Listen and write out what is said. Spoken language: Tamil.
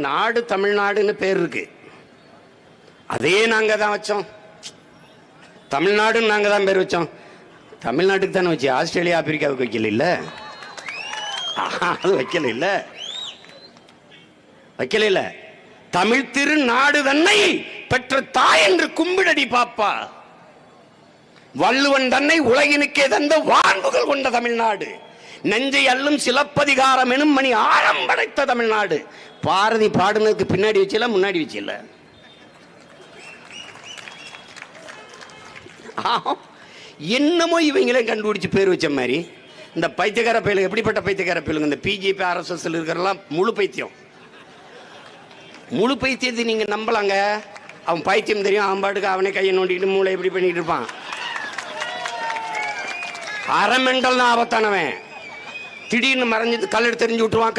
நாடு தமிழ்நாடுன்னு பேர் இருக்கு. அதே நாங்க தான் வச்சோம். தமிழ்நாடுன்னு நாங்க தான் பேர் வச்சோம். தமிழ்நாட்டுக்கு தானே வச்சு, ஆஸ்திரேலியா ஆப்பிரிக்காவுக்கு வைக்கல. இல்ல அது வைக்கல. இல்ல வைக்கல. இல்ல தமிழ் திரு நாடு தன்னை பெற்ற தாய் என்று கும்பிடடி பாப்பா. வள்ளுவன் தன்னை உலகினுக்கே தந்த வான்புகள் கொண்ட தமிழ்நாடு. நெஞ்சை அள்ளும் சிலப்பதிகாரம் எனும் மணி ஆழம் படைத்த தமிழ்நாடு. பாரதி பாடுனதுக்கு பின்னாடி வச்சல, முன்னாடி வச்சல. என்னமோ இவங்களே கண்டுபிடிச்சு பேர் வச்ச மாதிரி. இந்த பைத்தியக்கார பயிலுங்க எப்படிப்பட்ட பைத்தியக்கார பயிலுங்க? இந்த பிஜேபி RSS இருக்கிறலாம் முழு பைத்தியம். முழு பைத்தியத்தை நீங்க நம்பலாங்க. அவன் பைத்தியம் தெரியும், அவன் பாட்டுக்கு அவனே கையை நோண்டிக்கிட்டு மூளை எப்படி பண்ணிட்டு இருப்பான். அரை மெண்டல் தான் ஆபத்தானவன். திடீர்னு மறைஞ்சது கல்லெடு தெரிஞ்சு விட்டுருவான்.